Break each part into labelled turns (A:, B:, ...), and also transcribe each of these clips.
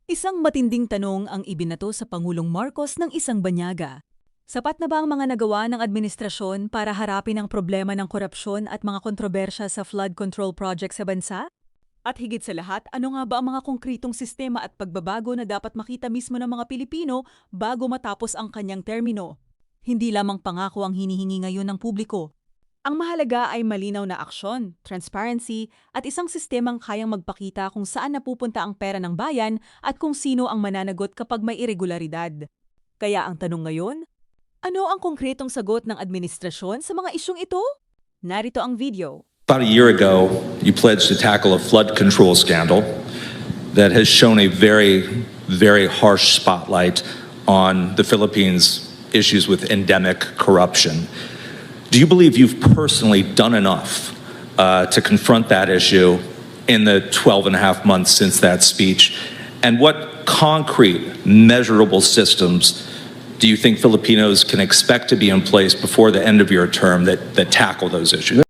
A: Isang matinding tanong ang ibinato sa Pangulong Marcos ng isang banyaga. Sapat na ba ang mga nagawa ng administrasyon para harapin ang problema ng korupsyon at mga kontrobersya sa flood control project sa bansa? At higit sa lahat, ano nga ba ang mga konkretong sistema at pagbabago na dapat makita mismo ng mga Pilipino bago matapos ang kanyang termino? Hindi lamang pangako ang hinihingi ngayon ng publiko. Ang mahalaga ay malinaw na aksyon, transparency, at isang sistemang kayang magpakita kung saan napupunta ang pera ng bayan at kung sino ang mananagot kapag may irregularidad. Kaya ang tanong ngayon, ano ang konkretong sagot ng administrasyon sa mga isyong ito? Narito ang video.
B: About a year ago, you pledged to tackle a flood control scandal that has shown a very, very harsh spotlight on the Philippines' issues with endemic corruption. Do you believe you've personally done enough to confront that issue in the 12 and a half months since that speech? And what concrete, measurable systems do you think Filipinos can expect to be in place before the end of your term that tackle those issues?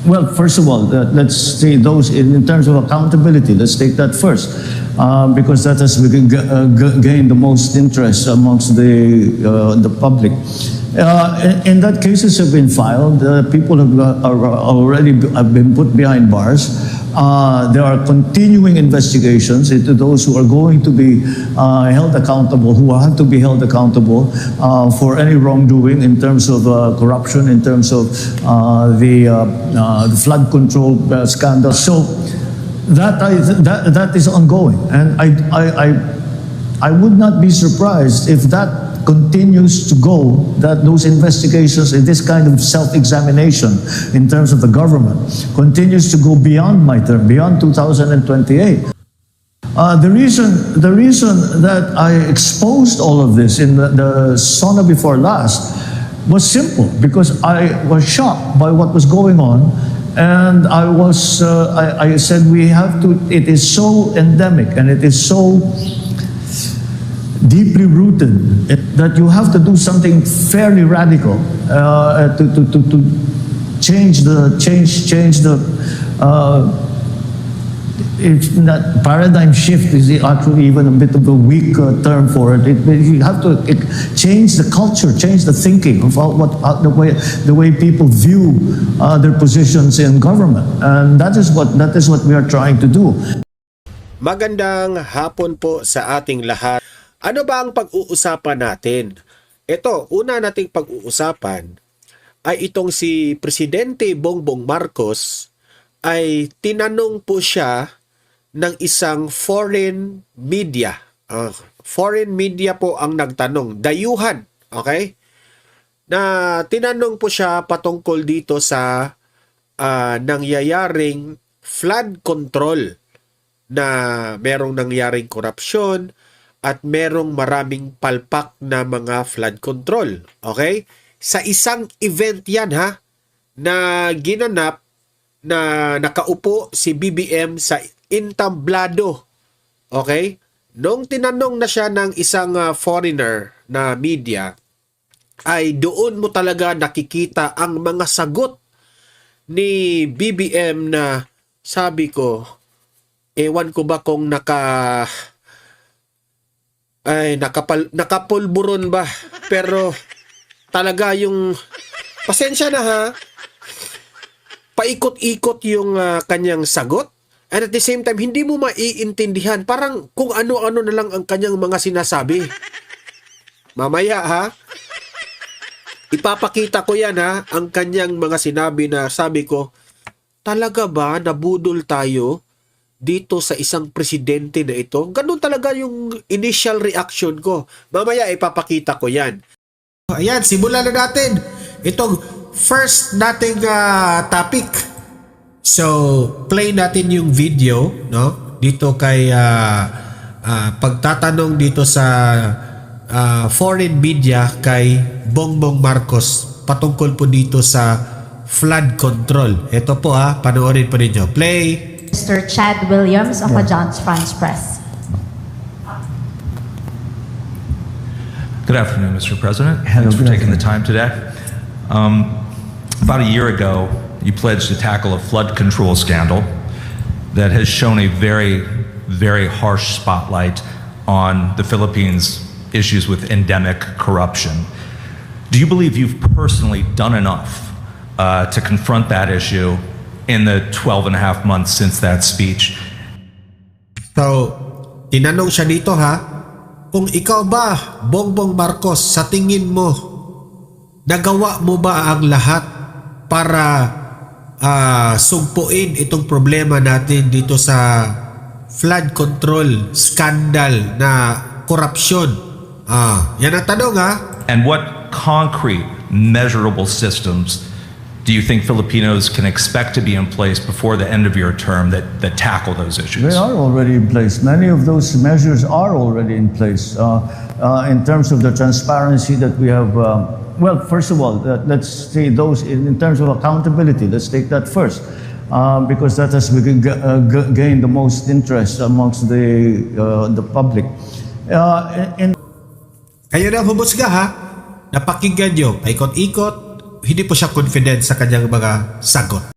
C: Well, first of all, let's say those in terms of accountability. Let's take that first, because that has gained the most interest amongst the public. In that cases have been filed. People have already been put behind bars. There are continuing investigations into those who are going to be held accountable, who have to be held accountable for any wrongdoing in terms of corruption, in terms of the flood control scandal. So that is ongoing, and I would not be surprised if that continues to go, that those investigations and this kind of self-examination in terms of the government continues to go beyond my term, beyond 2028. The reason that I exposed all of this in the sauna before last was simple, because I was shocked by what was going on, and I said we have to, it is so endemic and it is so deeply rooted that you have to do something fairly radical to change the it's not, paradigm shift is actually even a bit of a weak term for it. You have to change the culture, change the thinking of the way people view their positions in government, and that is what we are trying to do.
D: Magandang hapon po sa ating lahat. Ano ba ang pag-uusapan natin? Ito, una nating pag-uusapan ay itong si Presidente Bongbong Marcos ay tinanong po siya ng isang foreign media. Foreign media po ang nagtanong, dayuhan, okay? Na tinanong po siya patungkol dito sa nangyayaring flood control, na merong nangyaring korupsyon at merong maraming palpak na mga flood control. Okay? Sa isang event yan ha, na ginanap na nakaupo si BBM sa entablado. Okay? Nung tinanong na siya ng isang foreigner na media, ay doon mo talaga nakikita ang mga sagot ni BBM na sabi ko, ewan ko ba kung nakapulburon ba, pero talaga yung pasensya na ha, paikot-ikot yung kanyang sagot, and at the same time hindi mo maiintindihan, parang kung ano-ano na lang ang kanyang mga sinasabi. Mamaya ha, ipapakita ko yan ha, ang kanyang mga sinabi na sabi ko, talaga ba nabudol tayo dito sa isang presidente na ito? Ganun talaga yung initial reaction ko. Mamaya ipapakita ko yan. Ayan, simulan na natin itong first nating topic. So, play natin yung video, no? Dito kay pagtatanong dito sa foreign media kay Bongbong Marcos patungkol po dito sa flood control. Ito po panoorin po ninyo. Play.
E: Mr. Chad Williams of Agence France Press.
B: Good afternoon, Mr. President. Thanks for taking the time today. About a year ago, you pledged to tackle a flood control scandal that has shown a very, very harsh spotlight on the Philippines' issues with endemic corruption. Do you believe you've personally done enough to confront that issue in the 12 and a half months since that speech?
D: So, tinanong siya dito ha, kung ikaw ba, Bongbong Marcos, sa tingin mo, nagawa mo ba ang lahat para sugpuin itong problema natin dito sa flood control scandal na korupsyon? Yan ang tanong ha.
B: And what concrete, measurable systems do you think Filipinos can expect to be in place before the end of your term that tackle those issues?
C: They are already in place. Many of those measures are already in place. In terms of the transparency that we have, well, first of all, let's say those in terms of accountability. Let's take that first, because that has gained the most interest amongst the public.
D: Kayo na humusga ha, napakinggan nyo, paikot-ikot, hindi po siya confident sa kanyang mga sagot.